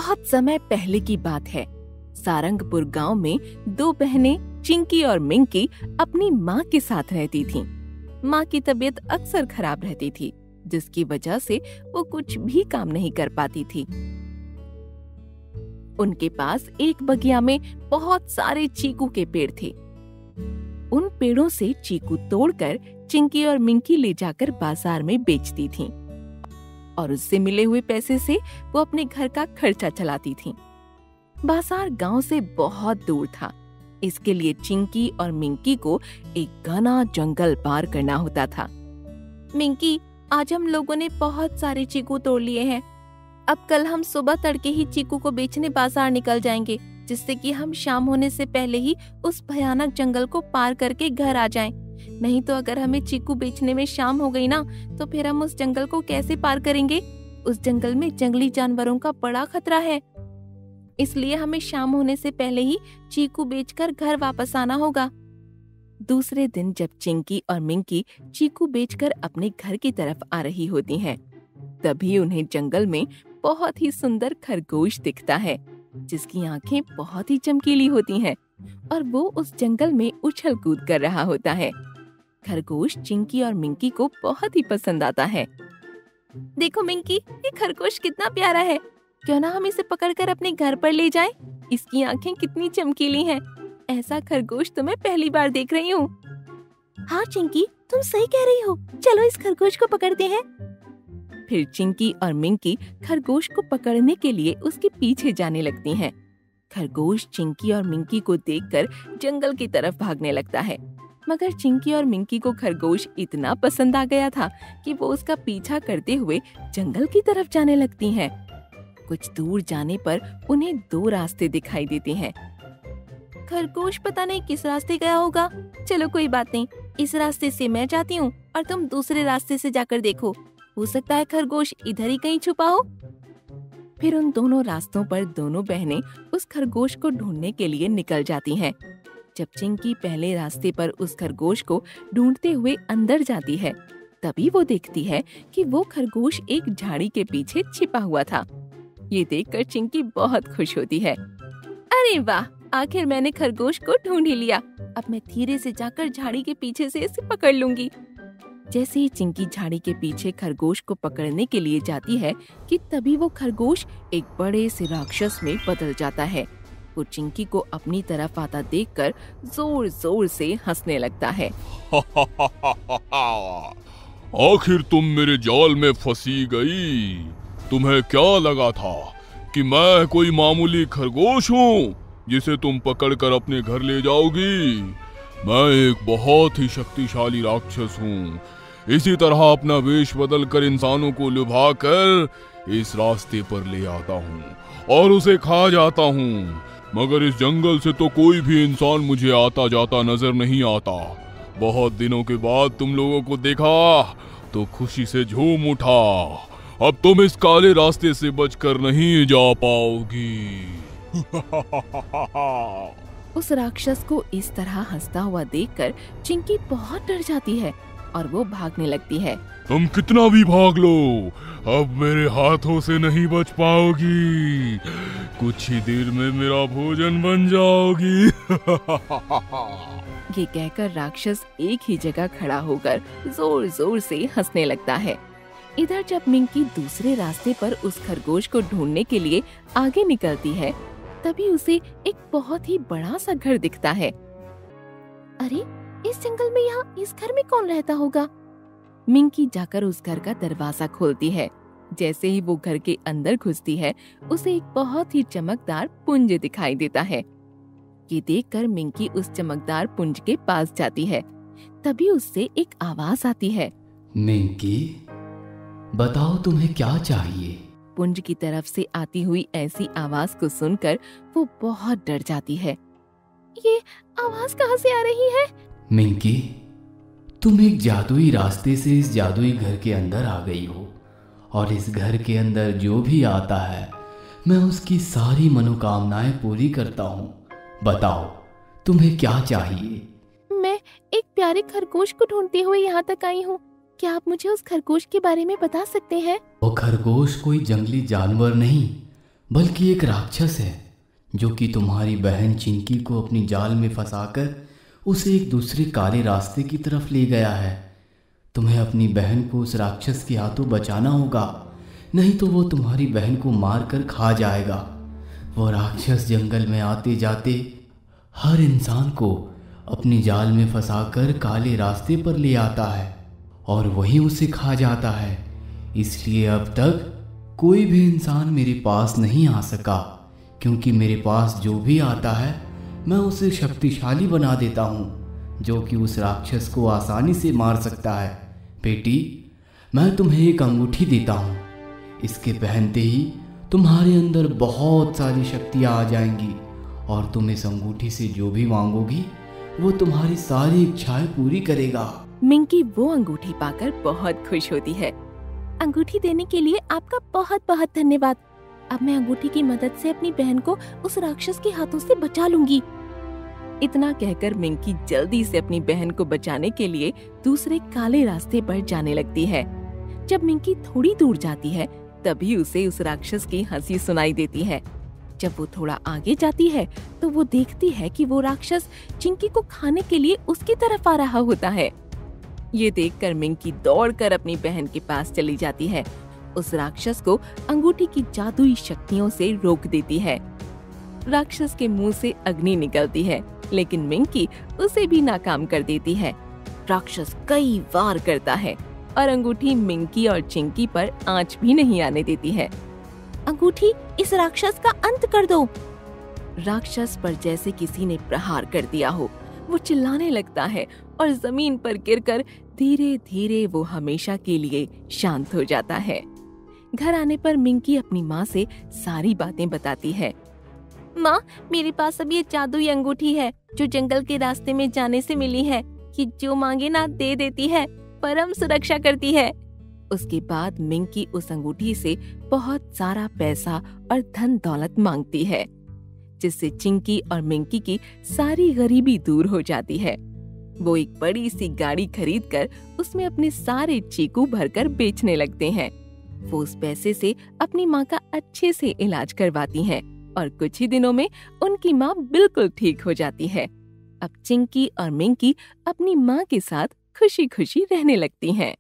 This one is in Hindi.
बहुत समय पहले की बात है। सारंगपुर गांव में दो बहनें चिंकी और मिंकी अपनी माँ के साथ रहती थीं। माँ की तबीयत अक्सर खराब रहती थी, जिसकी वजह से वो कुछ भी काम नहीं कर पाती थी। उनके पास एक बगिया में बहुत सारे चीकू के पेड़ थे। उन पेड़ों से चीकू तोड़कर चिंकी और मिंकी ले जाकर बाजार में बेचती थीं और उससे मिले हुए पैसे से वो अपने घर का खर्चा चलाती थीं। बाजार गांव से बहुत दूर था, इसके लिए चिंकी और मिंकी को एक घना जंगल पार करना होता था। मिंकी, आज हम लोगों ने बहुत सारे चीकू तोड़ लिए हैं। अब कल हम सुबह तड़के ही चीकू को बेचने बाजार निकल जाएंगे, जिससे कि हम शाम होने से पहले ही उस भयानक जंगल को पार करके घर आ जाएं। नहीं तो अगर हमें चीकू बेचने में शाम हो गई ना, तो फिर हम उस जंगल को कैसे पार करेंगे? उस जंगल में जंगली जानवरों का बड़ा खतरा है, इसलिए हमें शाम होने से पहले ही चीकू बेचकर घर वापस आना होगा। दूसरे दिन जब चिंकी और मिंकी चीकू बेचकर अपने घर की तरफ आ रही होती हैं, तभी उन्हें जंगल में बहुत ही सुंदर खरगोश दिखता है, जिसकी आंखें बहुत ही चमकीली होती हैं और वो उस जंगल में उछल कूद कर रहा होता है। खरगोश चिंकी और मिंकी को बहुत ही पसंद आता है। देखो मिंकी, ये खरगोश कितना प्यारा है, क्यों ना हम इसे पकड़कर अपने घर पर ले जाएं? इसकी आंखें कितनी चमकीली हैं। ऐसा खरगोश तो मैं पहली बार देख रही हूँ। हाँ चिंकी, तुम सही कह रही हो, चलो इस खरगोश को पकड़ते हैं। फिर चिंकी और मिंकी खरगोश को पकड़ने के लिए उसके पीछे जाने लगती हैं। खरगोश चिंकी और मिंकी को देखकर जंगल की तरफ भागने लगता है, मगर चिंकी और मिंकी को खरगोश इतना पसंद आ गया था कि वो उसका पीछा करते हुए जंगल की तरफ जाने लगती हैं। कुछ दूर जाने पर उन्हें दो रास्ते दिखाई देते हैं। खरगोश पता नहीं किस रास्ते गया होगा। चलो कोई बात नहीं, इस रास्ते से मैं जाती हूँ और तुम दूसरे रास्ते से जाकर देखो, हो सकता है खरगोश इधर ही कहीं छुपा हो। फिर उन दोनों रास्तों पर दोनों बहनें उस खरगोश को ढूंढने के लिए निकल जाती हैं। जब चिंकी पहले रास्ते पर उस खरगोश को ढूंढते हुए अंदर जाती है, तभी वो देखती है कि वो खरगोश एक झाड़ी के पीछे छिपा हुआ था। ये देखकर चिंकी बहुत खुश होती है। अरे वाह, आखिर मैंने खरगोश को ढूंढ ही लिया। अब मैं धीरे से जाकर झाड़ी के पीछे से इसे पकड़ लूंगी। जैसे ही चिंकी झाड़ी के पीछे खरगोश को पकड़ने के लिए जाती है कि तभी वो खरगोश एक बड़े से राक्षस में बदल जाता है। वो चिंकी को अपनी तरफ आता देखकर जोर जोर से हंसने लगता है। आखिर तुम मेरे जाल में फंसी गई। तुम्हें क्या लगा था कि मैं कोई मामूली खरगोश हूँ जिसे तुम पकड़कर अपने घर ले जाओगी? मैं एक बहुत ही शक्तिशाली राक्षस हूँ। इसी तरह अपना वेश बदलकर इंसानों को लुभा कर इस रास्ते पर ले आता हूँ और उसे खा जाता हूँ। मगर इस जंगल से तो कोई भी इंसान मुझे आता जाता नजर नहीं आता। बहुत दिनों के बाद तुम लोगों को देखा तो खुशी से झूम उठा। अब तुम इस काले रास्ते से बचकर नहीं जा पाओगी। उस राक्षस को इस तरह हंसता हुआ देखकर चिंकी बहुत डर जाती है और वो भागने लगती है। तुम कितना भी भाग लो, अब मेरे हाथों से नहीं बच पाओगी। कुछ ही देर में मेरा भोजन बन जाओगी। ये कहकर राक्षस एक ही जगह खड़ा होकर जोर जोर से हंसने लगता है। इधर जब मिंकी दूसरे रास्ते पर उस खरगोश को ढूंढने के लिए आगे निकलती है, तभी उसे एक बहुत ही बड़ा सा घर दिखता है। अरे, इस जंगल में यहाँ इस घर में कौन रहता होगा? मिंकी जाकर उस घर का दरवाजा खोलती है। जैसे ही वो घर के अंदर घुसती है, उसे एक बहुत ही चमकदार पुंज दिखाई देता है। ये देखकर मिंकी उस चमकदार पुंज के पास जाती है। तभी उससे एक आवाज आती है। मिंकी, बताओ तुम्हें क्या चाहिए? पुंज की तरफ से आती हुई ऐसी आवाज को सुनकर वो बहुत डर जाती है। ये आवाज कहाँ से आ रही है? मिंकी, तुम एक जादुई रास्ते से इस जादुई घर के अंदर आ गई हो और इस घर के अंदर जो भी आता है मैं उसकी सारी मनोकामनाएं पूरी करता हूँ। बताओ तुम्हें क्या चाहिए? मैं एक प्यारे खरगोश को ढूंढते हुए यहाँ तक आई हूँ। क्या आप मुझे उस खरगोश के बारे में बता सकते हैं? वो खरगोश कोई जंगली जानवर नहीं बल्कि एक राक्षस है जो कि तुम्हारी बहन चिंकी को अपनी जाल में फंसाकर उसे एक दूसरे काले रास्ते की तरफ ले गया है। तुम्हें अपनी बहन को उस राक्षस के हाथों बचाना होगा, नहीं तो वो तुम्हारी बहन को मार कर खा जाएगा। वो राक्षस जंगल में आते जाते हर इंसान को अपनी जाल में फंसाकर काले रास्ते पर ले आता है और वहीं उसे खा जाता है। इसलिए अब तक कोई भी इंसान मेरे पास नहीं आ सका, क्योंकि मेरे पास जो भी आता है मैं उसे शक्तिशाली बना देता हूँ, जो कि उस राक्षस को आसानी से मार सकता है। बेटी, मैं तुम्हें एक अंगूठी देता हूँ। इसके पहनते ही तुम्हारे अंदर बहुत सारी शक्तियाँ आ जाएंगी और तुम इस अंगूठी से जो भी मांगोगी वो तुम्हारी सारी इच्छाएं पूरी करेगा। मिंकी वो अंगूठी पाकर बहुत खुश होती है। अंगूठी देने के लिए आपका बहुत बहुत धन्यवाद। अब मैं अंगूठी की मदद से अपनी बहन को उस राक्षस के हाथों से बचा लूंगी। इतना कहकर मिंकी जल्दी से अपनी बहन को बचाने के लिए दूसरे काले रास्ते पर जाने लगती है। जब मिंकी थोड़ी दूर जाती है तभी उसे उस राक्षस की हंसी सुनाई देती है। जब वो थोड़ा आगे जाती है तो वो देखती है कि वो राक्षस चिंकी को खाने के लिए उसकी तरफ आ रहा होता है। ये देखकर मिंकी दौड़कर अपनी बहन के पास चली जाती है। उस राक्षस को अंगूठी की जादुई शक्तियों से रोक देती है। राक्षस के मुंह से अग्नि निकलती है, लेकिन मिंकी उसे भी नाकाम कर देती है। राक्षस कई वार करता है और अंगूठी मिंकी और चिंकी पर आंच भी नहीं आने देती है। अंगूठी, इस राक्षस का अंत कर दो। राक्षस पर जैसे किसी ने प्रहार कर दिया हो, वो चिल्लाने लगता है और जमीन पर गिरकर धीरे धीरे वो हमेशा के लिए शांत हो जाता है। घर आने पर मिंकी अपनी माँ से सारी बातें बताती है। माँ, मेरे पास अब ये जादुई अंगूठी है जो जंगल के रास्ते में जाने से मिली है। कि जो मांगे ना दे देती है, परम सुरक्षा करती है। उसके बाद मिंकी उस अंगूठी से बहुत सारा पैसा और धन दौलत मांगती है, जिससे चिंकी और मिंकी की सारी गरीबी दूर हो जाती है। वो एक बड़ी सी गाड़ी खरीदकर उसमें अपने सारे चीकू भरकर बेचने लगते हैं। वो उस पैसे से अपनी माँ का अच्छे से इलाज करवाती हैं और कुछ ही दिनों में उनकी माँ बिल्कुल ठीक हो जाती है। अब चिंकी और मिंकी अपनी माँ के साथ खुशी खुशी रहने लगती हैं।